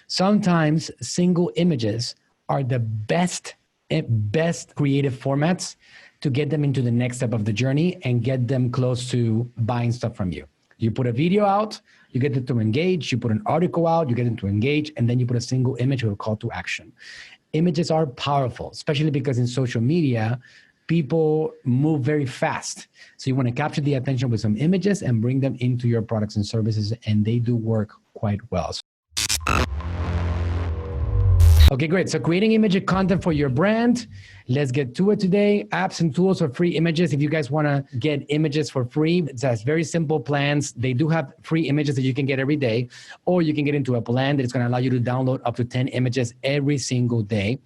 Sometimes single images are the best creative formats to get them into the next step of the journey and get them close to buying stuff from you. You put a video out, you get them to engage, you put an article out, you get them to engage, and then you put a single image with a call to action. Images are powerful, especially because in social media, people move very fast. So you want to capture the attention with some images and bring them into your products and services, and they do work quite well. Okay, great. So creating image content for your brand. Let's get to it today. Apps and tools for free images. If you guys want to get images for free, it has very simple plans. They do have free images that you can get every day, or you can get into a plan that is going to allow you to download up to 10 images every single day.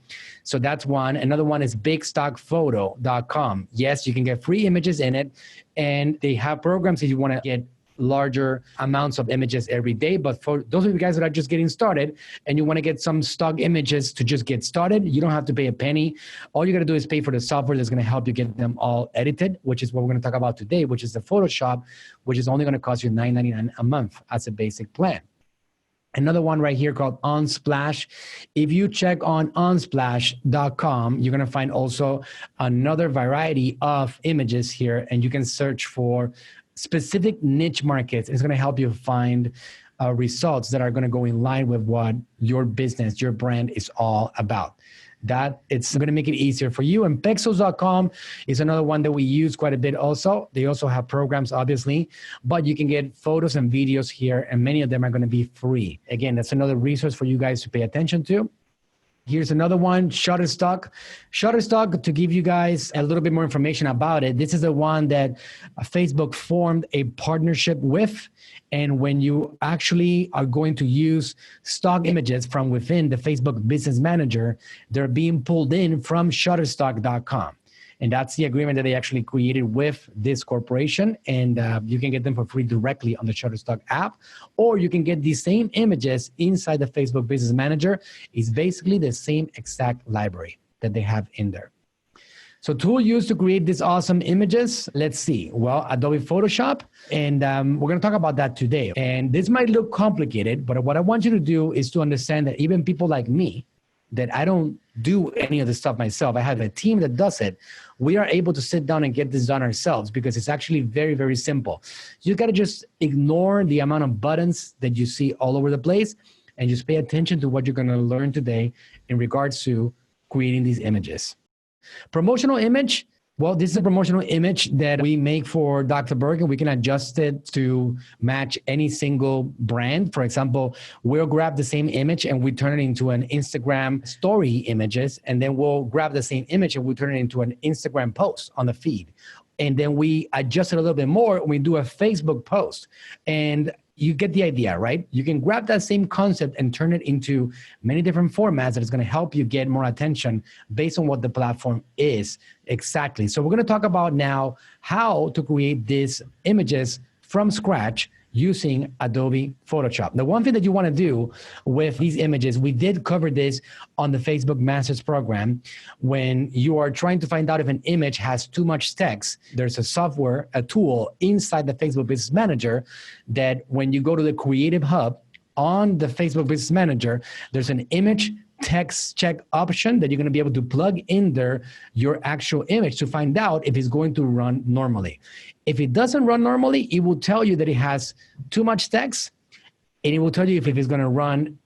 So that's one. Another one is Bigstockphoto.com. Yes, you can get free images in it, and they have programs if you want to get larger amounts of images every day. But for those of you guys that are just getting started and you want to get some stock images to just get started, you don't have to pay a penny. All you got to do is pay for the software that's going to help you get them all edited, which is what we're going to talk about today, which is the Photoshop, which is only going to cost you $9.99 a month as a basic plan. Another one right here called Unsplash. If you check on unsplash.com, you're going to find also another variety of images here, and you can search for specific niche markets. It's going to help you find results that are going to go in line with what your business, your brand is all about. That it's going to make it easier for you. And pexels.com is another one that we use quite a bit also. They also have programs, obviously, but you can get photos and videos here, and many of them are going to be free. Again, that's another resource for you guys to pay attention to. Here's another one, Shutterstock. Shutterstock, to give you guys a little bit more information about it, this is the one that Facebook formed a partnership with. And when you actually are going to use stock images from within the Facebook Business Manager, they're being pulled in from Shutterstock.com. And that's the agreement that they actually created with this corporation. And you can get them for free directly on the Shutterstock app, or you can get these same images inside the Facebook Business Manager. It's basically the same exact library that they have in there. So tool used to create these awesome images, let's see. Well, Adobe Photoshop, and we're gonna talk about that today. And this might look complicated, but what I want you to do is to understand that even people like me, that I don't do any of this stuff myself. I have a team that does it. We are able to sit down and get this done ourselves because it's actually very, very simple. You gotta just ignore the amount of buttons that you see all over the place and just pay attention to what you're gonna learn today in regards to creating these images. Promotional image. Well, this is a promotional image that we make for 𝗟𝗘𝗥𝗡, and we can adjust it to match any single brand. For example, we'll grab the same image and we turn it into an Instagram story images, and then we'll grab the same image and we turn it into an Instagram post on the feed. And then we adjust it a little bit more and we do a Facebook post. And you get the idea, right? You can grab that same concept and turn it into many different formats that is going to help you get more attention based on what the platform is exactly. So we're going to talk about now how to create these images from scratch using Adobe Photoshop. The one thing that you want to do with these images, we did cover this on the Facebook Masters program. When you are trying to find out if an image has too much text, there's a software, a tool inside the Facebook Business Manager that when you go to the Creative Hub on the Facebook Business Manager, there's an image text check option that you're going to be able to plug in there your actual image to find out if it's going to run normally. If it doesn't run normally, it will tell you that it has too much text, and it will tell you if it's going to run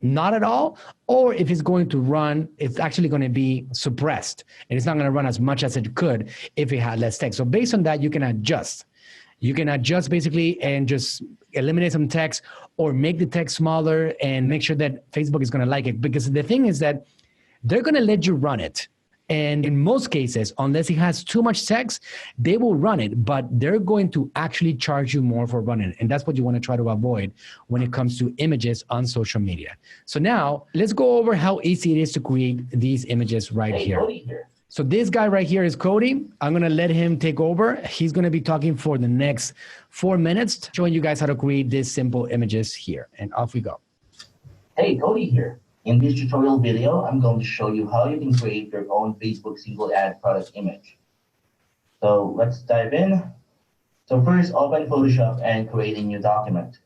not at all, or if it's going to run, it's actually going to be suppressed, and it's not going to run as much as it could if it had less text. So based on that, you can adjust. You can adjust basically and just eliminate some text or make the text smaller and make sure that Facebook is going to like it. Because the thing is that they're going to let you run it. And in most cases, unless it has too much text, they will run it, but they're going to actually charge you more for running it. And that's what you want to try to avoid when it comes to images on social media. So now let's go over how easy it is to create these images right here. So this guy right here is Cody. I'm going to let him take over. He's going to be talking for the next 4 minutes, showing you guys how to create these simple images here. And off we go. Hey, Cody here. In this tutorial video, I'm going to show you how you can create your own Facebook single ad product image. So let's dive in. So first, open Photoshop and create a new document.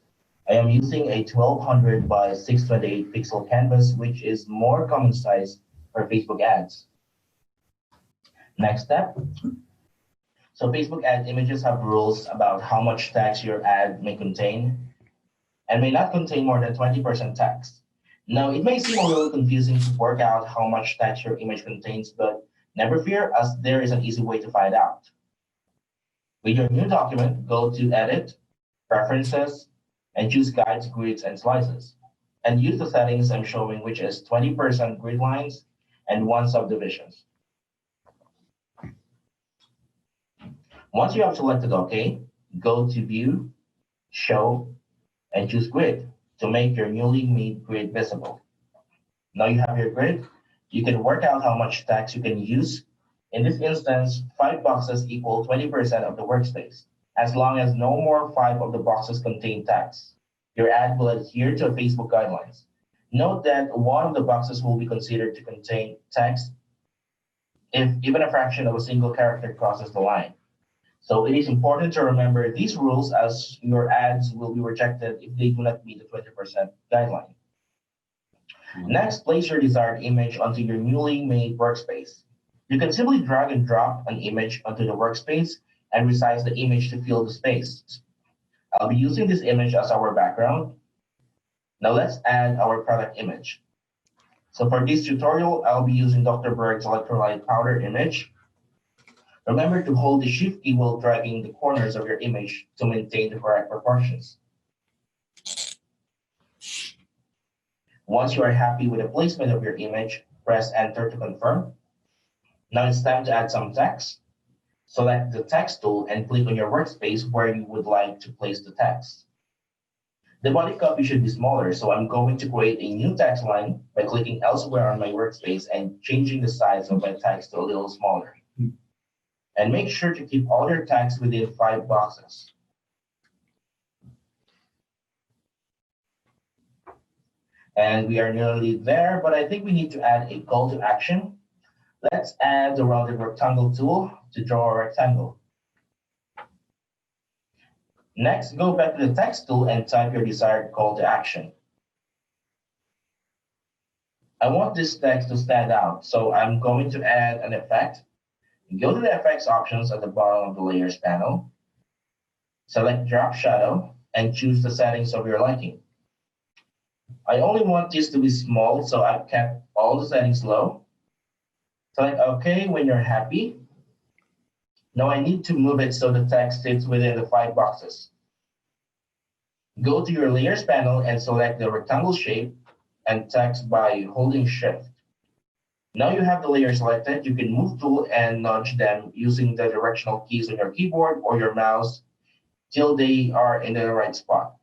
I am using a 1200 by 628 pixel canvas, which is more common size for Facebook ads. Next step. So Facebook ad images have rules about how much text your ad may contain and may not contain more than 20% text. Now, it may seem a little confusing to work out how much text your image contains, but never fear, as there is an easy way to find out. With your new document, go to Edit, Preferences, and choose Guides, Grids, and Slices. And use the settings I'm showing, which is 20% grid lines and 1 subdivisions. Once you have selected OK, go to View, Show, and choose Grid to make your newly made grid visible. Now you have your grid. You can work out how much text you can use. In this instance, 5 boxes equal 20% of the workspace, as long as no more 5 of the boxes contain text. Your ad will adhere to Facebook guidelines. Note that one of the boxes will be considered to contain text if even a fraction of a single character crosses the line. So it is important to remember these rules, as your ads will be rejected if they do not meet the 20% guideline. Next, place your desired image onto your newly made workspace. You can simply drag and drop an image onto the workspace and resize the image to fill the space. I'll be using this image as our background. Now let's add our product image. So for this tutorial, I'll be using 𝗟𝗘𝗥𝗡 electrolyte powder image. Remember to hold the Shift key while dragging the corners of your image to maintain the correct proportions. Once you are happy with the placement of your image, press Enter to confirm. Now it's time to add some text. Select the Text tool and click on your workspace where you would like to place the text. The body copy should be smaller, so I'm going to create a new text line by clicking elsewhere on my workspace and changing the size of my text to a little smaller. And make sure to keep all your text within 5 boxes. And we are nearly there, but I think we need to add a call to action. Let's add the rounded rectangle tool to draw a rectangle. Next, go back to the text tool and type your desired call to action. I want this text to stand out, so I'm going to add an effect. Go to the effects options at the bottom of the layers panel. Select drop shadow and choose the settings of your liking. I only want this to be small, so I've kept all the settings low. Select OK when you're happy. Now I need to move it so the text fits within the 5 boxes. Go to your layers panel and select the rectangle shape and text by holding Shift. Now you have the layer selected, you can move tool and nudge them using the directional keys on your keyboard or your mouse till they are in the right spot.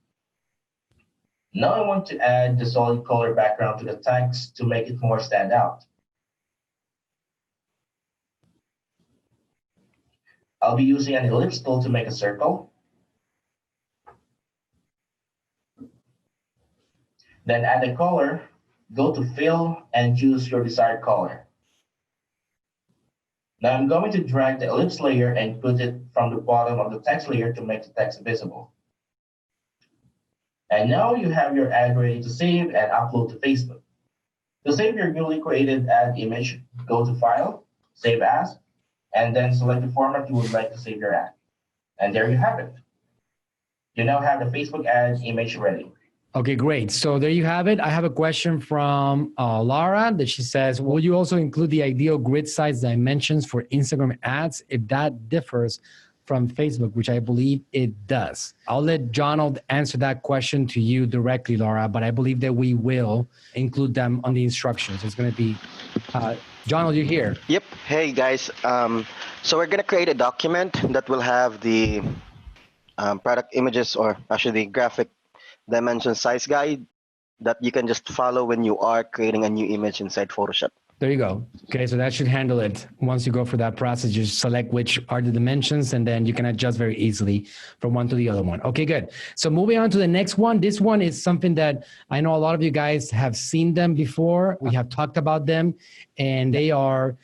Now I want to add the solid color background to the text to make it more stand out. I'll be using an ellipse tool to make a circle. Then add a color. Go to Fill and choose your desired color. Now I'm going to drag the ellipse layer and put it from the bottom of the text layer to make the text visible. And now you have your ad ready to save and upload to Facebook. To save your newly created ad image, go to File, Save As, and then select the format you would like to save your ad. And there you have it. You now have the Facebook ad image ready. Okay, great. So there you have it. I have a question from Laura that she says, will you also include the ideal grid size dimensions for Instagram ads if that differs from Facebook, which I believe it does? I'll let Jonald answer that question to you directly, Laura, but I believe that we will include them on the instructions. It's going to be, Jonald, you're here. Yep. Hey, guys. So we're going to create a document that will have the product images, or actually the graphic dimension size guide that you can just follow when you are creating a new image inside Photoshop. There you go. Okay, so that should handle it. Once you go through that process, you select which are the dimensions, and then you can adjust very easily from one to the other one. Okay, good. So moving on to the next one. This one is something that I know a lot of you guys have seen them before. We have talked about them, and they are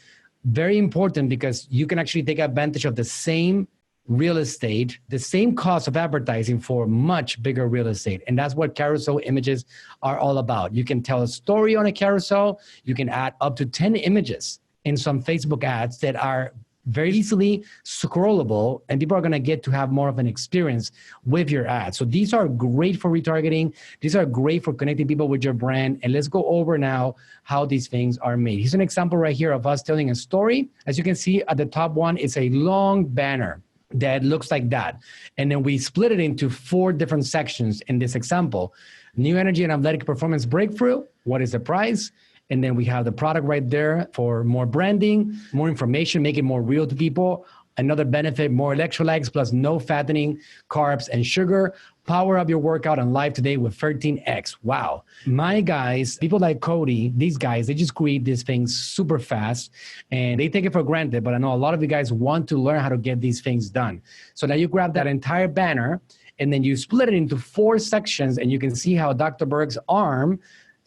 very important because you can actually take advantage of the same real estate, the same cost of advertising for much bigger real estate. And that's what carousel images are all about. You can tell a story on a carousel. You can add up to 10 images in some Facebook ads that are very easily scrollable, and people are going to get to have more of an experience with your ads. So these are great for retargeting. These are great for connecting people with your brand. And let's go over now how these things are made. Here's an example right here of us telling a story. As you can see at the top one, it's a long banner that looks like that. And then we split it into 4 different sections in this example. New energy and athletic performance breakthrough. What is the price? And then we have the product right there for more branding, more information, make it more real to people. Another benefit, more electrolytes plus no fattening, carbs, and sugar. Power up your workout on live today with 13X. Wow. My guys, people like Cody, these guys, they just create these things super fast and they take it for granted. But I know a lot of you guys want to learn how to get these things done. So now you grab that entire banner and then you split it into 4 sections, and you can see how Dr. Berg's arm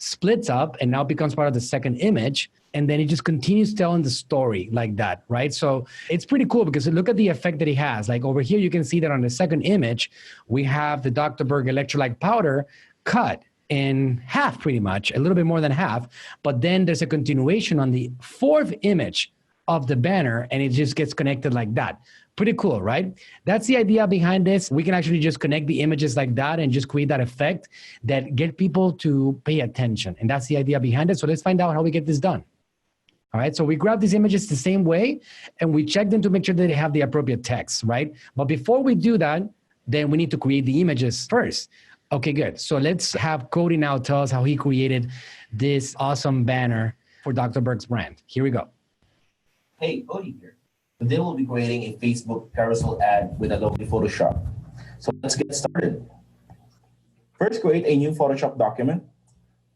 splits up and now becomes part of the second image. And then he just continues telling the story like that, right? So it's pretty cool because look at the effect that he has. Like over here, you can see that on the second image, we have the Dr. Berg electrolyte powder cut in half pretty much, a little bit more than half. But then there's a continuation on the 4th image of the banner, and it just gets connected like that. Pretty cool, right? That's the idea behind this. We can actually just connect the images like that and just create that effect that get people to pay attention. And that's the idea behind it. So let's find out how we get this done. All right, so we grab these images the same way and we check them to make sure that they have the appropriate text, right? But before we do that, then we need to create the images first. Okay, good. So let's have Cody now tell us how he created this awesome banner for Dr. Berg's brand. Here we go. Hey, Cody here. Today we'll be creating a Facebook carousel ad with Adobe Photoshop. So let's get started. First, create a new Photoshop document.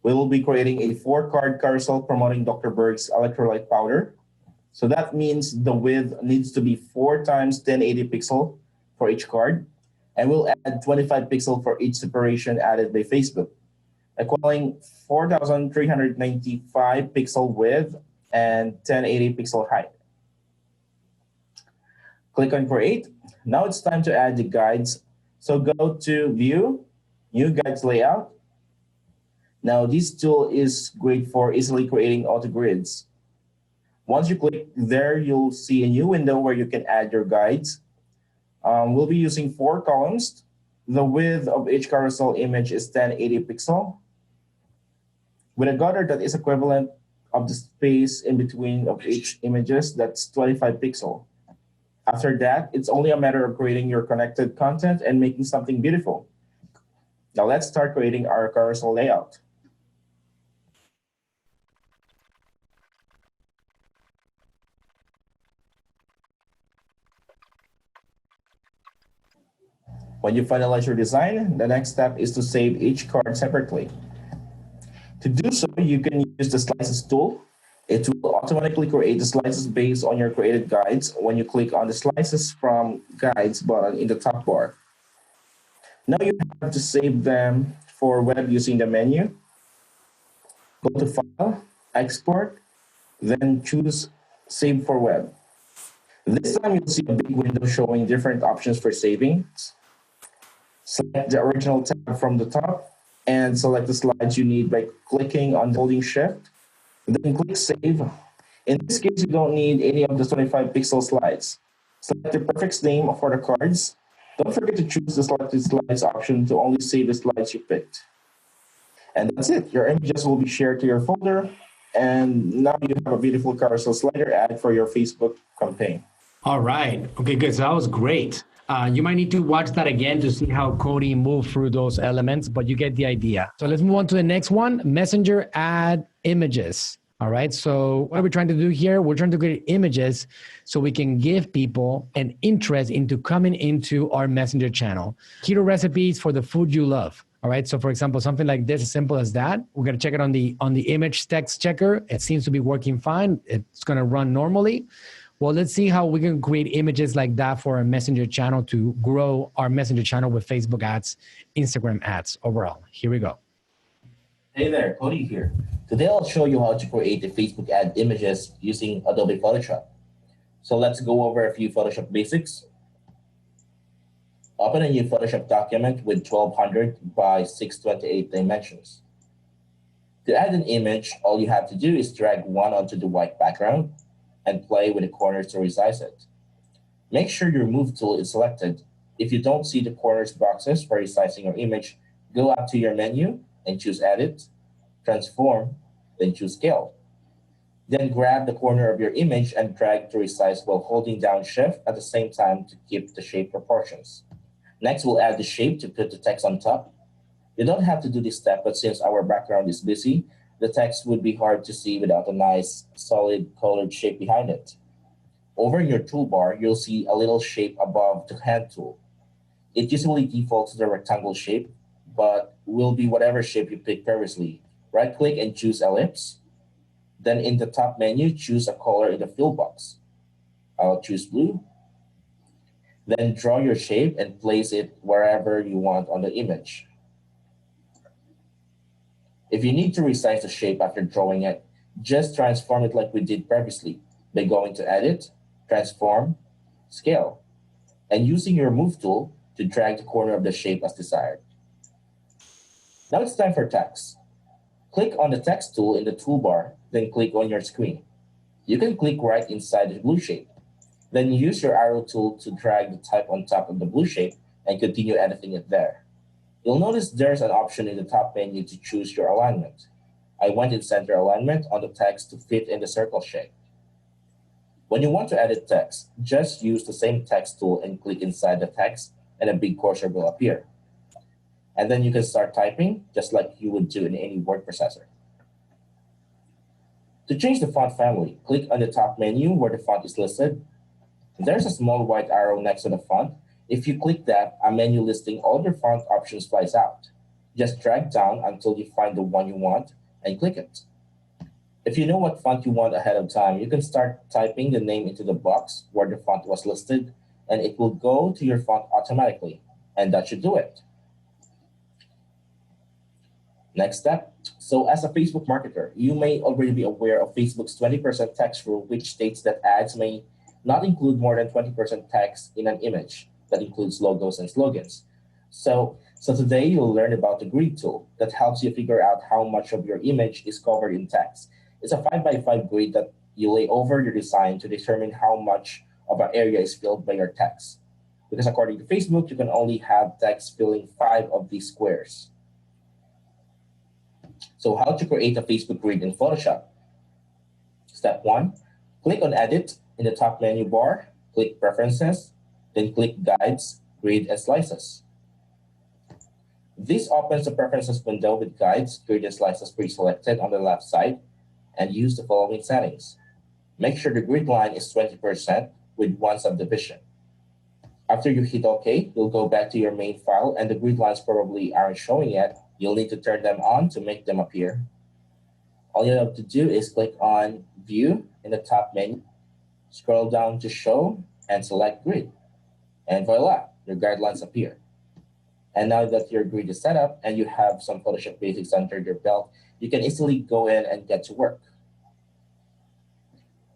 We will be creating a 4-card carousel promoting Dr. Berg's electrolyte powder. So that means the width needs to be 4 times 1080 pixel for each card. And we'll add 25 pixel for each separation added by Facebook, equaling 4,395 pixel width and 1080 pixel height. Click on Create. Now it's time to add the guides. So go to View, New Guides Layout. Now this tool is great for easily creating auto grids. Once you click there, you'll see a new window where you can add your guides. We'll be using 4 columns. The width of each carousel image is 1080 pixel with a gutter that is equivalent of the space in between of each images. That's 25 pixel. After that, it's only a matter of creating your connected content and making something beautiful. Now let's start creating our carousel layout. When you finalize your design, the next step is to save each card separately. To do so, you can use the Slices tool. It will automatically create the slices based on your created guides when you click on the Slices from Guides button in the top bar. Now you have to save them for web using the menu. Go to File, Export, then choose Save for Web. This time you'll see a big window showing different options for saving. Select the original tab from the top and select the slides you need by clicking on holding Shift. Then click Save. In this case, you don't need any of the 25 pixel slides. Select the prefix name for the cards. Don't forget to choose the Selected Slides option to only save the slides you picked. And that's it. Your images will be shared to your folder. And now you have a beautiful carousel slider ad for your Facebook campaign. All right. Okay, good. So that was great. You might need to watch that again to see how Cody moved through those elements, but you get the idea. So let's move on to the next one, Messenger ad images. All right, so what are we trying to do here? We're trying to create images so we can give people an interest into coming into our Messenger channel. Keto recipes for the food you love. All right, so for example, something like this, as simple as that. We're gonna check it on the image text checker. It seems to be working fine. It's gonna run normally. Well, let's see how we can create images like that for our Messenger channel to grow our Messenger channel with Facebook ads, Instagram ads overall. Here we go. Hey there, Cody here. Today I'll show you how to create the Facebook ad images using Adobe Photoshop. So let's go over a few Photoshop basics. Open a new Photoshop document with 1200 by 628 dimensions. To add an image, all you have to do is drag one onto the white background and play with the corners to resize it. Make sure your Move tool is selected. If you don't see the corners boxes for resizing your image, go up to your menu and choose Edit, Transform, then choose Scale. Then grab the corner of your image and drag to resize while holding down Shift at the same time to keep the shape proportions. Next, we'll add the shape to put the text on top. You don't have to do this step, but since our background is busy, the text would be hard to see without a nice, solid, colored shape behind it. Over in your toolbar, you'll see a little shape above the hand tool. It usually defaults to the rectangle shape, but will be whatever shape you picked previously. Right-click and choose Ellipse. Then in the top menu, choose a color in the fill box. I'll choose blue. Then draw your shape and place it wherever you want on the image. If you need to resize the shape after drawing it, just transform it like we did previously by going to Edit, Transform, Scale, and using your Move tool to drag the corner of the shape as desired. Now it's time for text. Click on the Text tool in the toolbar, then click on your screen. You can click right inside the blue shape. Then use your arrow tool to drag the type on top of the blue shape and continue editing it there. You'll notice there's an option in the top menu to choose your alignment. I went in center alignment on the text to fit in the circle shape. When you want to edit text, just use the same text tool and click inside the text and a big cursor will appear. And then you can start typing just like you would do in any word processor. To change the font family, click on the top menu where the font is listed. There's a small white arrow next to the font. If you click that, a menu listing all your font options flies out. Just drag down until you find the one you want and click it. If you know what font you want ahead of time, you can start typing the name into the box where the font was listed, and it will go to your font automatically. And that should do it. Next step. So as a Facebook marketer, you may already be aware of Facebook's 20% text rule, which states that ads may not include more than 20% text in an image. That includes logos and slogans. So today you'll learn about the grid tool that helps you figure out how much of your image is covered in text. It's a 5x5 grid that you lay over your design to determine how much of an area is filled by your text. Because according to Facebook, you can only have text filling 5 of these squares. So how to create a Facebook grid in Photoshop? Step 1, click on Edit in the top menu bar, click Preferences, then click Guides, Grid, and Slices. This opens the Preferences window with Guides, Grid, and Slices pre-selected on the left side, and use the following settings. Make sure the grid line is 20% with one subdivision. After you hit OK, you'll go back to your main file, and the grid lines probably aren't showing yet. You'll need to turn them on to make them appear. All you have to do is click on View in the top menu, scroll down to Show, and select Grid. And voila, your guidelines appear. And now that your grid is set up and you have some Photoshop basics under your belt, you can easily go in and get to work.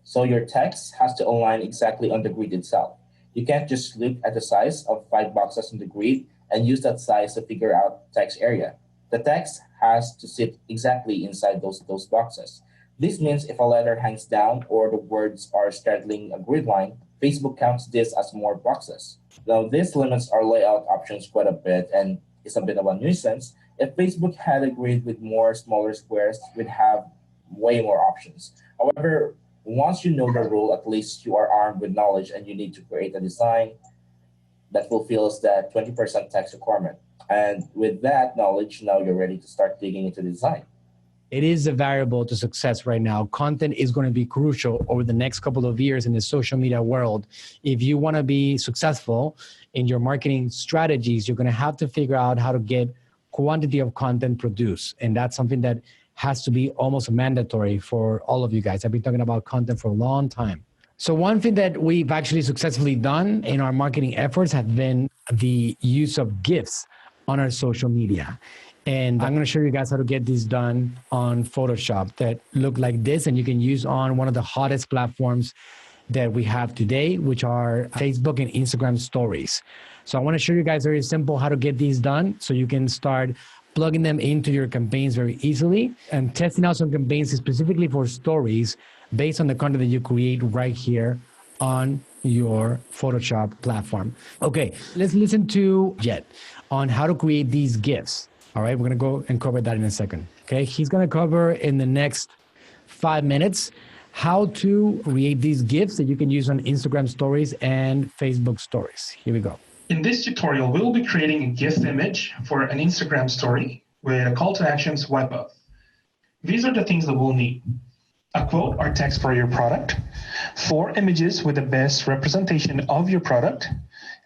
So your text has to align exactly on the grid itself. You can't just look at the size of 5 boxes in the grid and use that size to figure out text area. The text has to sit exactly inside those boxes. This means if a letter hangs down or the words are straddling a grid line, Facebook counts this as more boxes. Now, this limits our layout options quite a bit and is a bit of a nuisance. If Facebook had a grid with more smaller squares, we'd have way more options. However, once you know the rule, at least you are armed with knowledge and you need to create a design that fulfills that 20% text requirement. And with that knowledge, now you're ready to start digging into design. It is a variable to success right now. Content is going to be crucial over the next couple of years in the social media world. If you want to be successful in your marketing strategies, you're going to have to figure out how to get quantity of content produced. And that's something that has to be almost mandatory for all of you guys. I've been talking about content for a long time. So one thing that we've actually successfully done in our marketing efforts have been the use of GIFs on our social media. And I'm going to show you guys how to get this done on Photoshop that look like this. And you can use on one of the hottest platforms that we have today, which are Facebook and Instagram stories. So I want to show you guys very simple how to get these done so you can start plugging them into your campaigns very easily and testing out some campaigns specifically for stories based on the content that you create right here on your Photoshop platform. Okay, let's listen to Jet on how to create these GIFs. All right, we're going to go and cover that in a second. Okay, he's going to cover in the next 5 minutes how to create these GIFs that you can use on Instagram stories and Facebook stories. Here we go. In this tutorial, we'll be creating a GIF image for an Instagram story with a call to action swipe up. These are the things that we'll need: a quote or text for your product, 4 images with the best representation of your product,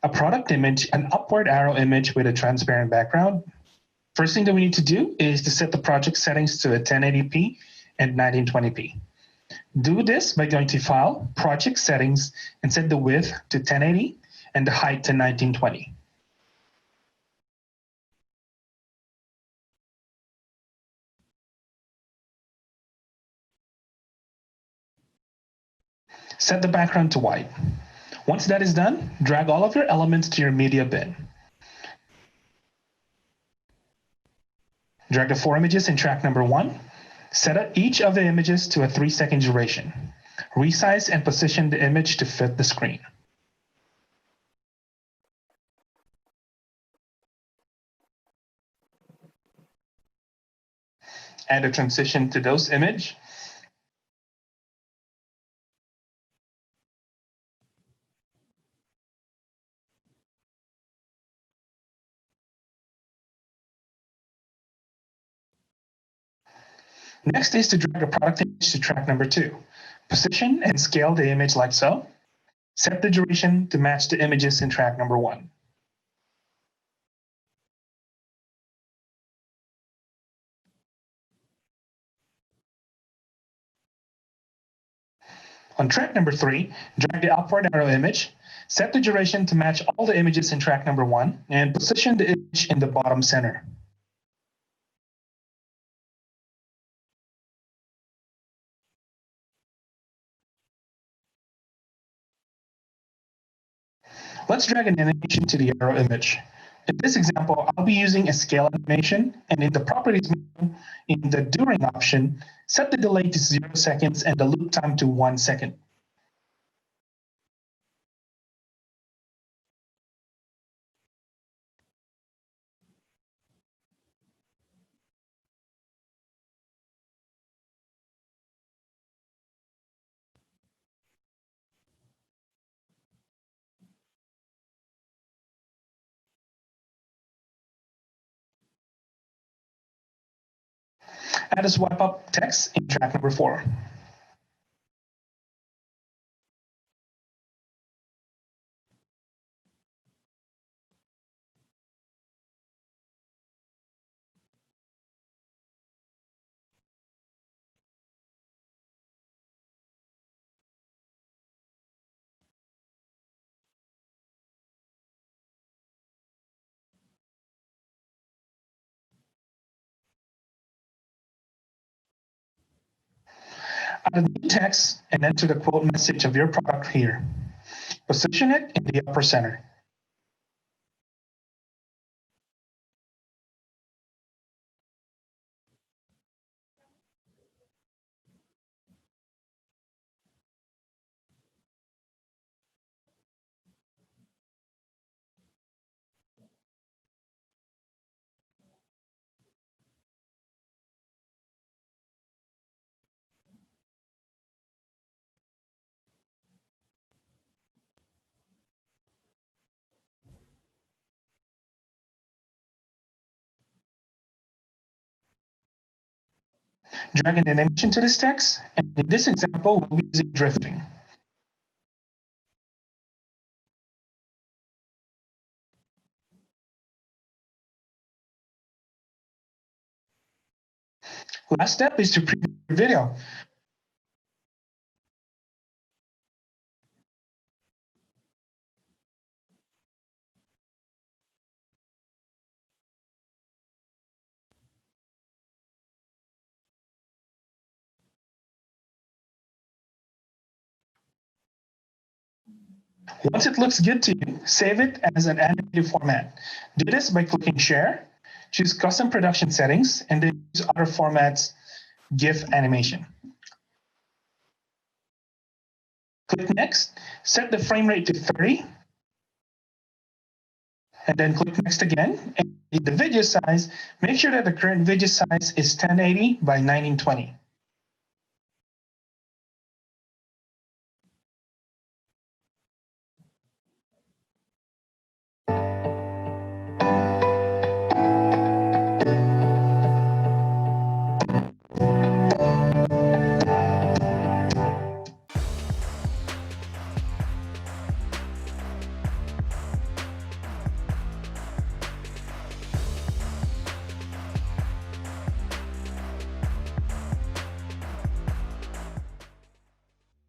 a product image, an upward arrow image with a transparent background. First thing that we need to do is to set the project settings to a 1080p and 1920p. Do this by going to File, Project Settings, and set the width to 1080 and the height to 1920. Set the background to white. Once that is done, drag all of your elements to your media bin. Drag the 4 images in track number 1. Set up each of the images to a 3-second duration. Resize and position the image to fit the screen. Add a transition to those images. Next is to drag the product image to track number 2. Position and scale the image like so. Set the duration to match the images in track number 1. On track number 3, drag the upward arrow image. Set the duration to match all the images in track number 1 and position the image in the bottom center. Let's drag an animation to the arrow image. In this example, I'll be using a scale animation, and in the properties menu, in the during option, set the delay to 0 seconds and the loop time to 1 second. Add a swipe up text in track number 4. Add a new text and enter the quote message of your product here. Position it in the upper center. Drag an animation to this text, and in this example, we'll be using drifting. Last step is to preview your video. Once it looks good to you, save it as an animated format. Do this by clicking Share, choose Custom Production Settings, and then use Other Formats, GIF Animation. Click Next, set the frame rate to 30, and then click Next again. And the video size, make sure that the current video size is 1080 by 1920.